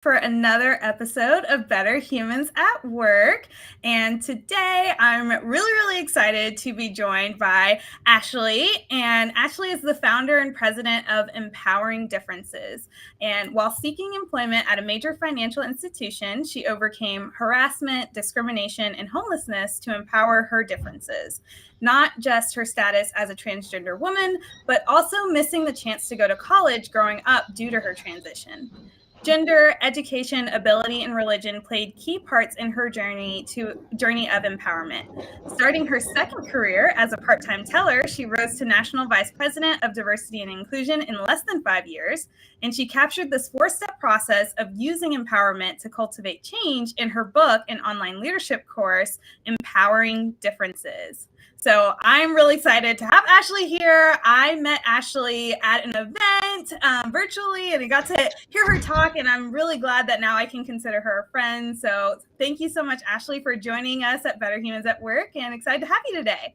for another episode of Better Humans at Work. And today I'm really excited to be joined by Ashley. And Ashley is the founder and president of Empowering Differences. And while seeking employment at a major financial institution, she overcame harassment, discrimination, and homelessness to empower her differences. Not just her status as a transgender woman, but also missing the chance to go to college growing up due to her transition. Gender, education, ability, and religion played key parts in her journey of empowerment. Starting her second career as a part-time teller, she rose to National Vice President of Diversity and Inclusion in less than 5 years, and she captured this 4-step process of using empowerment to cultivate change in her book and online leadership course, Empowering Differences. So I'm really excited to have Ashley here. I met Ashley at an event virtually, and I got to hear her talk, and I'm really glad that now I can consider her a friend. So thank you so much, Ashley, for joining us at Better Humans at Work, and excited to have you today.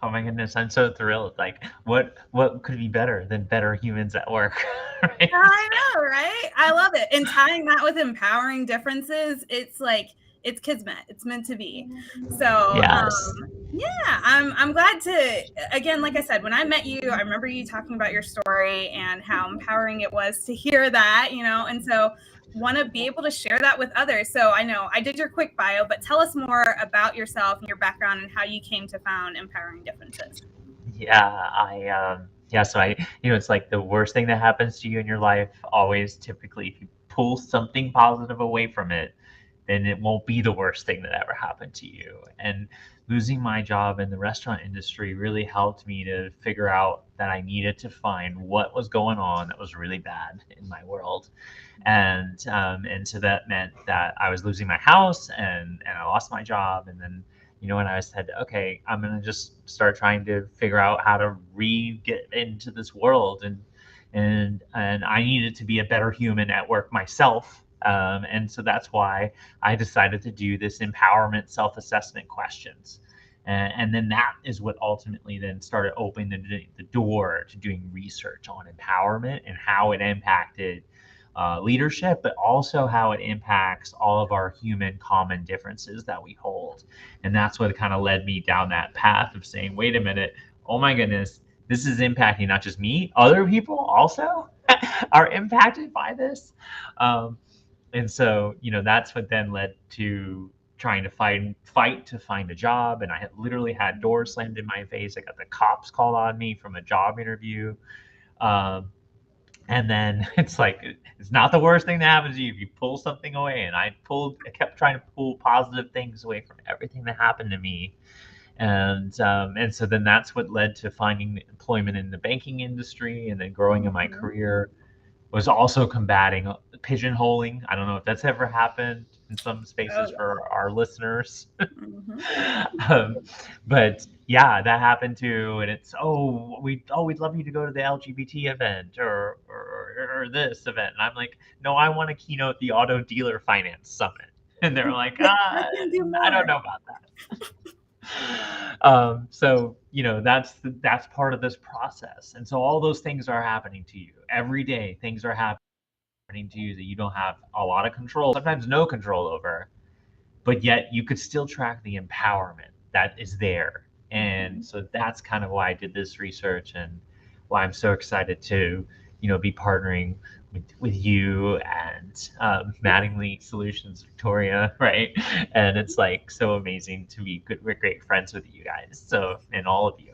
Oh my goodness, I'm so thrilled. Like, what could be better than Better Humans at Work, right? I know, right? I love it. And tying that with empowering differences, it's like, it's kismet. It's meant to be. So, Yes. yeah, I'm glad to, again, like I said, when I met you, I remember you talking about your story and how empowering it was to hear that, and so want to be able to share that with others. So I know I did your quick bio, but tell us more about yourself and your background and how you came to found Empowering Differences. So it's like the worst thing that happens to you in your life, always typically, if you pull something positive away from it, then it won't be the worst thing that ever happened to you. And losing my job in the restaurant industry really helped me to figure out that I needed to find what was going on that was really bad in my world. And so that meant that I was losing my house and I lost my job. And then, and I said, okay, I'm going to just start trying to figure out how to get into this world. And I needed to be a better human at work myself. And so that's why I decided to do this empowerment self-assessment questions. And then that is what ultimately then started opening the door to doing research on empowerment and how it impacted leadership, but also how it impacts all of our human common differences that we hold. And that's what kind of led me down that path of saying, wait a minute, oh my goodness, this is impacting not just me, other people also are impacted by this. And so, that's what then led to trying to fight to find a job. And I had literally had doors slammed in my face. I got the cops called on me from a job interview. And then it's like, it's not the worst thing that happens to you if you pull something away. And I kept trying to pull positive things away from everything that happened to me. And so then that's what led to finding employment in the banking industry, and then growing in my career was also combating pigeonholing. I don't know if that's ever happened in some spaces for our listeners. But yeah, that happened too. And it's, we'd love you to go to the LGBT event or this event. And I'm like, no, I want to keynote the auto dealer finance summit. And they're like, I don't know about that. So that's part of this process. And so all those things are happening to you every day. Things are happening to you that you don't have a lot of control, sometimes no control over, but yet you could still track the empowerment that is there. And so that's kind of why I did this research, and why I'm so excited to be partnering with you and Mattingly Solutions Victoria, right? And it's like so amazing to be we're great friends with you guys, so, and all of you.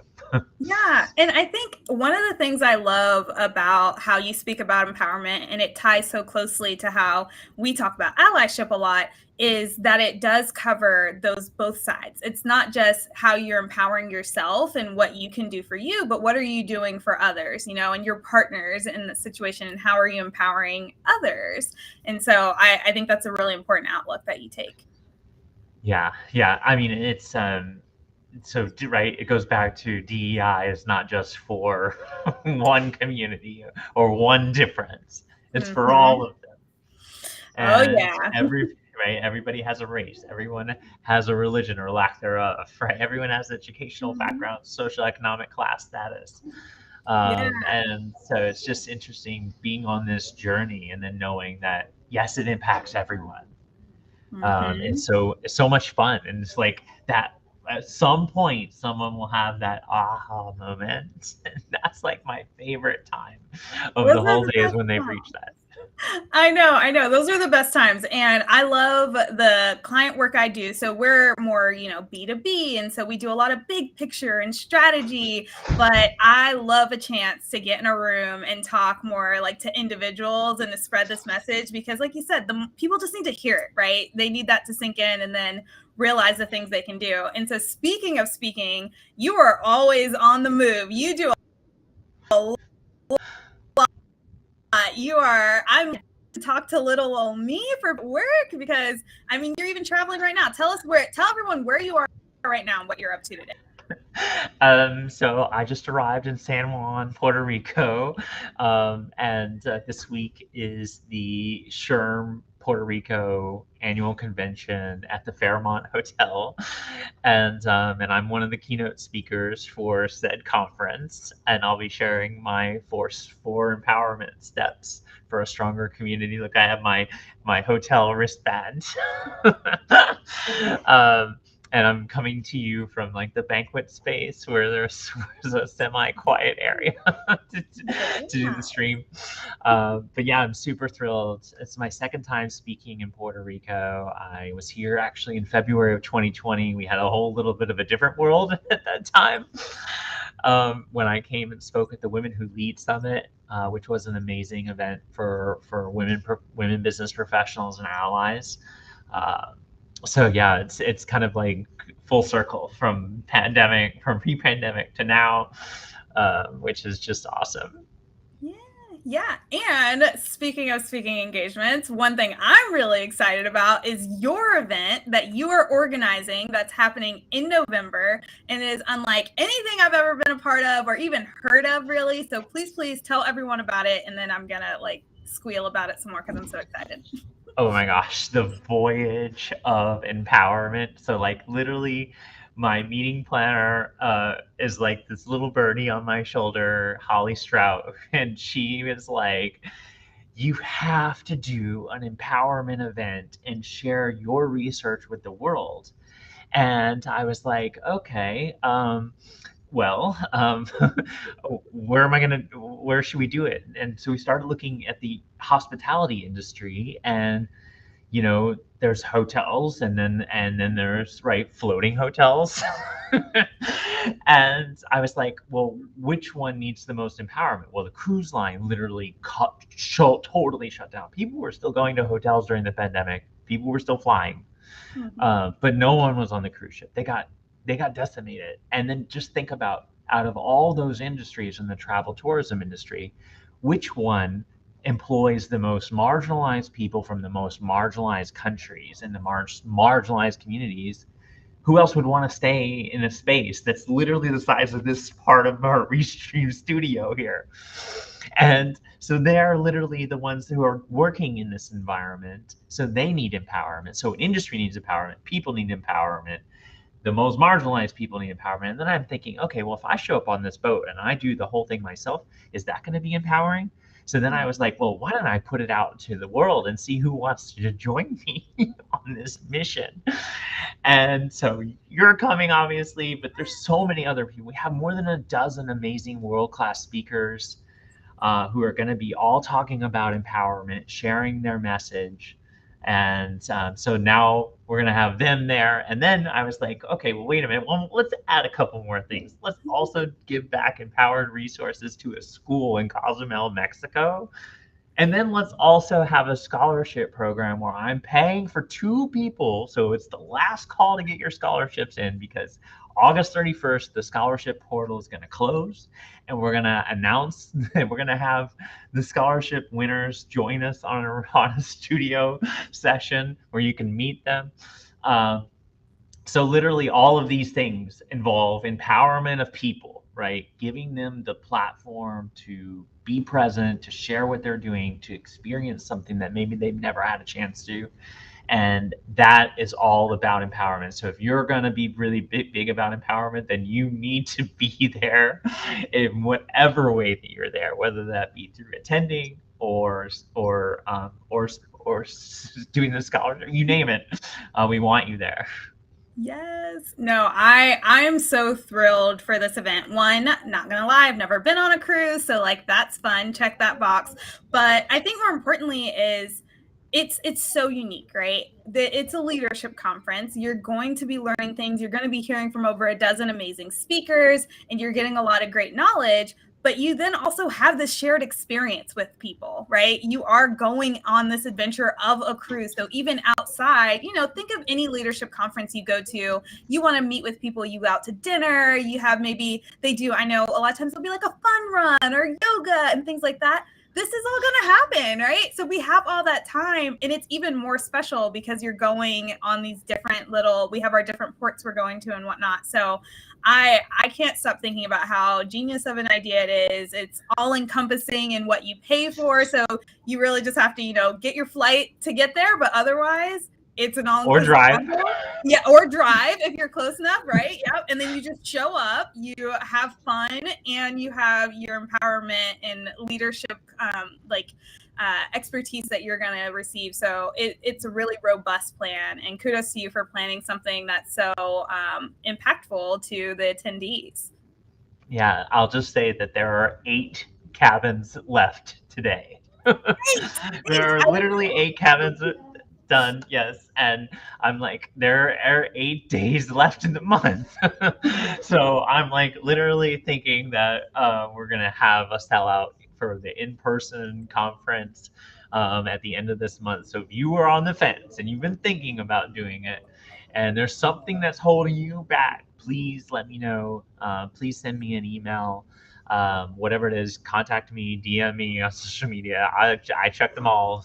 Yeah. And I think one of the things I love about how you speak about empowerment, and it ties so closely to how we talk about allyship a lot, is that it does cover those both sides. It's not just how you're empowering yourself and what you can do for you, but what are you doing for others, and your partners in the situation, and how are you empowering others? And so I think that's a really important outlook that you take. Yeah. I mean, it's so right, it goes back to DEI is not just for one community or one difference. It's for all of them. And everybody has a race, everyone has a religion or lack thereof, right? Everyone has educational background, social economic class status. And so it's just interesting being on this journey, and then knowing that yes, it impacts everyone. Mhm. It's so much fun, and it's like that. At some point, someone will have that aha moment, and that's like my favorite time of Those the are whole the day is best when they've reached times. that. I know. Those are the best times. And I love the client work I do. So we're more, B2B. And so we do a lot of big picture and strategy. But I love a chance to get in a room and talk more like to individuals and to spread this message because, like you said, the people just need to hear it, right? They need that to sink in and then realize the things they can do. And so, speaking of speaking, you are always on the move. You do I'm to talk to little old me for work because I mean you're even traveling right now. Tell everyone where you are right now and what you're up to today. So I just arrived in San Juan, Puerto Rico, and this week is the SHRM Puerto Rico annual convention at the Fairmont Hotel, and I'm one of the keynote speakers for said conference, and I'll be sharing my Force for Empowerment steps for a stronger community. Look, I have my hotel wristband. um, and I'm coming to you from like the banquet space where there's a semi-quiet area to do the stream. But yeah, I'm super thrilled. It's my second time speaking in Puerto Rico. I was here actually in February of 2020. We had a whole little bit of a different world at that time when I came and spoke at the Women Who Lead Summit, which was an amazing event for women business professionals and allies. Uh, so yeah, it's kind of like full circle from pre-pandemic to now, which is just awesome. Yeah. Yeah. And speaking of speaking engagements, one thing I'm really excited about is your event that you are organizing that's happening in November and is unlike anything I've ever been a part of or even heard of, really. So please tell everyone about it. And then I'm going to like squeal about it some more because I'm so excited. Oh my gosh, the Voyage of Empowerment. So like literally my meeting planner is like this little birdie on my shoulder, Holly Strout, and she was like, you have to do an empowerment event and share your research with the world. And I was like, okay, where should we do it? And so we started looking at the hospitality industry, and there's hotels, and then there's right floating hotels. And I was like, well, which one needs the most empowerment? Well, the cruise line literally totally shut down. People were still going to hotels during the pandemic. People were still flying, Mhm. but no one was on the cruise ship. They got decimated. And then just think about, out of all those industries in the travel tourism industry, which one employs the most marginalized people from the most marginalized countries and the marginalized communities? Who else would want to stay in a space that's literally the size of this part of our Restream studio here? And so they're literally the ones who are working in this environment. So they need empowerment. So industry needs empowerment. People need empowerment. The most marginalized people need empowerment. And then I'm thinking, okay, well, if I show up on this boat and I do the whole thing myself, is that going to be empowering? So then I was like, well, why don't I put it out to the world and see who wants to join me on this mission? And so you're coming, obviously, but there's so many other people. We have more than a dozen amazing world-class speakers who are going to be all talking about empowerment, sharing their message. And so now we're going to have them there. And then I was like, okay, well, wait a minute. Well, let's add a couple more things. Let's also give back empowered resources to a school in Cozumel, Mexico. And then let's also have a scholarship program where I'm paying for two people. So it's the last call to get your scholarships in, because August 31st, the scholarship portal is going to close, and we're going to announce that we're going to have the scholarship winners join us on a studio session where you can meet them. Um, so literally all of these things involve empowerment of people, right? Giving them the platform to be present, to share what they're doing, to experience something that maybe they've never had a chance to. And that is all about empowerment. So if you're going to be really big about empowerment, then you need to be there in whatever way that you're there, whether that be through attending or or doing the scholarship, you name it. We want you there. Yes. No, I am so thrilled for this event. One, not gonna lie, I've never been on a cruise, so like that's fun. Check that box. But I think more importantly is it's so unique, right? It's a leadership conference. You're going to be learning things. You're going to be hearing from over a dozen amazing speakers, and you're getting a lot of great knowledge. But you then also have this shared experience with people, right? You are going on this adventure of a cruise. So even outside, think of any leadership conference you go to. You want to meet with people, you go out to dinner, you have maybe they do, I know a lot of times there'll be like a fun run or yoga and things like that. This is all going to happen, right? So we have all that time, and it's even more special because you're going on these different we have our different ports we're going to and whatnot. So I can't stop thinking about how genius of an idea it is. It's all encompassing in what you pay for. So you really just have to, get your flight to get there, but otherwise it's an all Or inclusive drive. Yeah, or drive if you're close enough, right? Yep. And then you just show up, you have fun, and you have your empowerment and leadership expertise that you're going to receive. So it's a really robust plan, and kudos to you for planning something that's so impactful to the attendees. Yeah, I'll just say that there are 8 cabins left today. There are literally 8 cabins done, yes, and I'm like, there are 8 days left in the month. So I'm like literally thinking that we're gonna have a sellout for the in-person conference at the end of this month. So if you are on the fence and you've been thinking about doing it, and there's something that's holding you back, please let me know. Please send me an email. Whatever it is, contact me, DM me on social media. I check them all.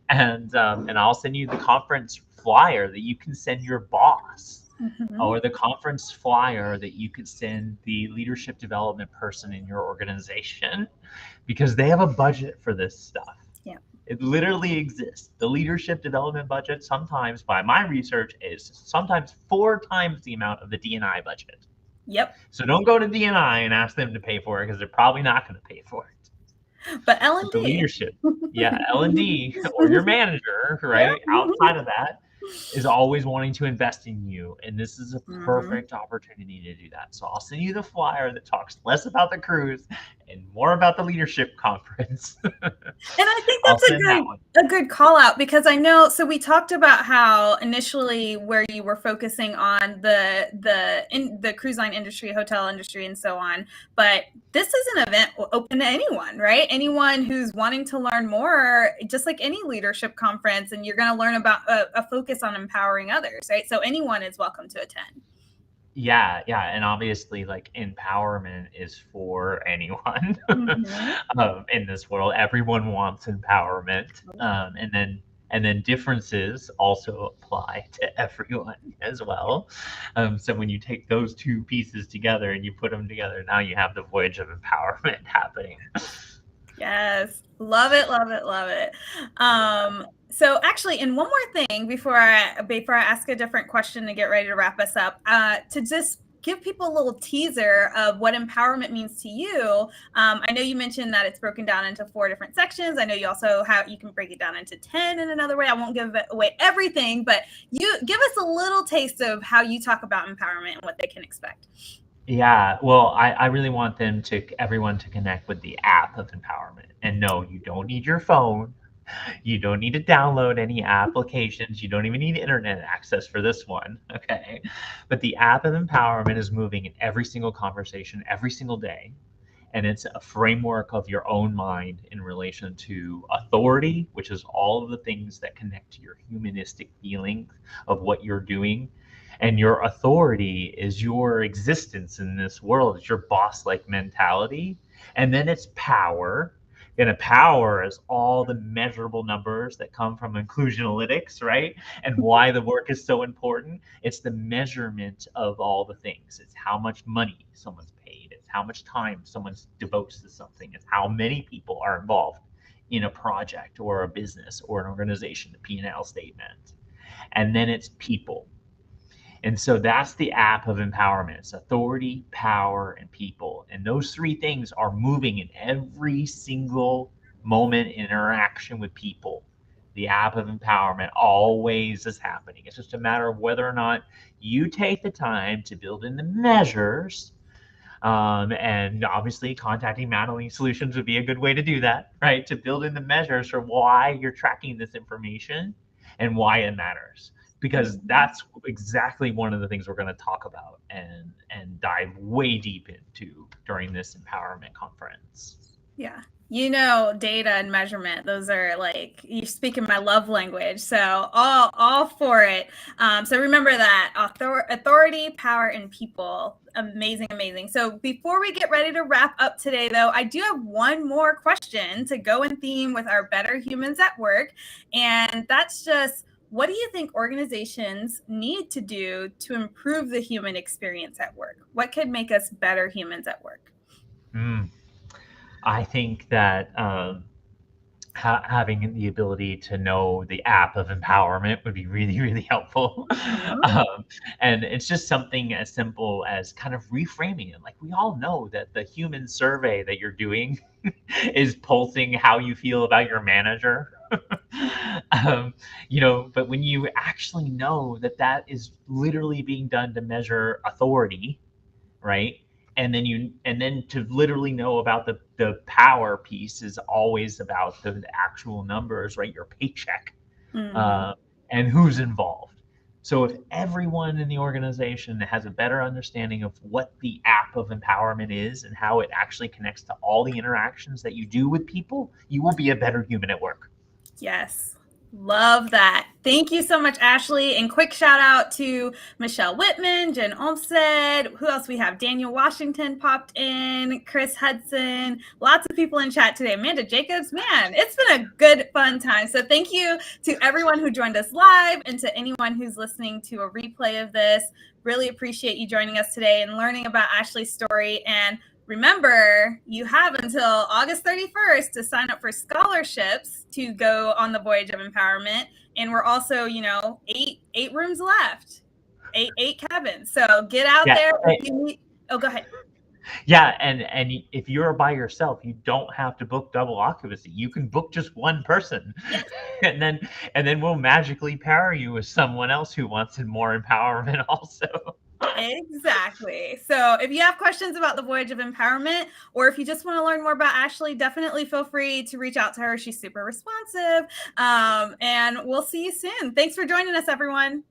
And I'll send you the conference flyer that you can send your boss, or the conference flyer that you could send the leadership development person in your organization, because they have a budget for this stuff. Yeah. It literally exists. The leadership development budget, sometimes by my research, is sometimes 4 times the amount of the D&I budget. Yep. So don't go to D&I and ask them to pay for it, because they're probably not going to pay for it. But L&D. The leadership, yeah, L&D or your manager, right, outside of that, is always wanting to invest in you, and this is a perfect opportunity to do that. So I'll send you the flyer that talks less about the cruise and more about the leadership conference. And I think that's a good call out, because I know, so we talked about how initially where you were focusing on the cruise line industry, hotel industry, and so on, but this is an event open to anyone, right? Anyone who's wanting to learn more, just like any leadership conference, and you're going to learn about a focus on empowering others, right? So anyone is welcome to attend. Yeah, and obviously, like, empowerment is for anyone in this world. Everyone wants empowerment, and then differences also apply to everyone as well. So when you take those 2 pieces together and you put them together, now you have the Voyage of Empowerment happening. Yes, love it, love it, love it. So actually, and one more thing before I ask a different question to get ready to wrap us up, to just give people a little teaser of what empowerment means to you. I know you mentioned that it's broken down into 4 different sections. I know you also you can break it down into 10 in another way. I won't give away everything, but you give us a little taste of how you talk about empowerment and what they can expect. Yeah, well, I really want everyone to connect with the app of empowerment. And no, you don't need your phone. You don't need to download any applications. You don't even need internet access for this one, okay? But the app of empowerment is moving in every single conversation, every single day. And it's a framework of your own mind in relation to authority, which is all of the things that connect to your humanistic feeling of what you're doing. And your authority is your existence in this world. It's your boss-like mentality. And then it's power. And a power is all the measurable numbers that come from inclusion analytics, right? And why the work is so important. It's the measurement of all the things. It's how much money someone's paid. It's how much time someone devotes to something. It's how many people are involved in a project or a business or an organization, a P&L statement. And then it's people. And so that's the app of empowerment. It's authority, power, and people. And those 3 things are moving in every single moment interaction with people. The app of empowerment always is happening. It's just a matter of whether or not you take the time to build in the measures. And obviously, contacting Modeling Solutions would be a good way to do that, right? To build in the measures for why you're tracking this information and why it matters. Because that's exactly one of the things we're going to talk about and dive way deep into during this empowerment conference. Yeah. Data and measurement, those are like, you speak in my love language. So all for it. So remember that authority, power, and people. Amazing, amazing. So before we get ready to wrap up today, though, I do have one more question to go in theme with our Better Humans at Work. And that's just, what do you think organizations need to do to improve the human experience at work? What could make us better humans at work? I think that having the ability to know the app of empowerment would be really, really helpful. And it's just something as simple as kind of reframing it. Like, we all know that the human survey that you're doing is pulsing how you feel about your manager. But when you actually know that that is literally being done to measure authority, right? And then to literally know about the power piece is always about the actual numbers, right? Your paycheck, and who's involved. So if everyone in the organization has a better understanding of what the app of empowerment is and how it actually connects to all the interactions that you do with people, you will be a better human at work. Yes. Love that. Thank you so much, Ashley. And quick shout out to Michelle Whitman, Jen Olmstead. Who else we have? Daniel Washington popped in, Chris Hudson. Lots of people in chat today. Amanda Jacobs. Man, it's been a good, fun time. So thank you to everyone who joined us live and to anyone who's listening to a replay of this. Really appreciate you joining us today and learning about Ashley's story. And remember, you have until August 31st to sign up for scholarships to go on the Voyage of Empowerment. And we're also, eight rooms left, eight cabins. So get out there. Oh, go ahead. Yeah, and if you're by yourself, you don't have to book double occupancy. You can book just one person. Yes. and then we'll magically pair you with someone else who wants more empowerment also. Exactly. So if you have questions about the Voyage of Empowerment, or if you just want to learn more about Ashley, definitely feel free to reach out to her. She's super responsive. And we'll see you soon. Thanks for joining us, everyone.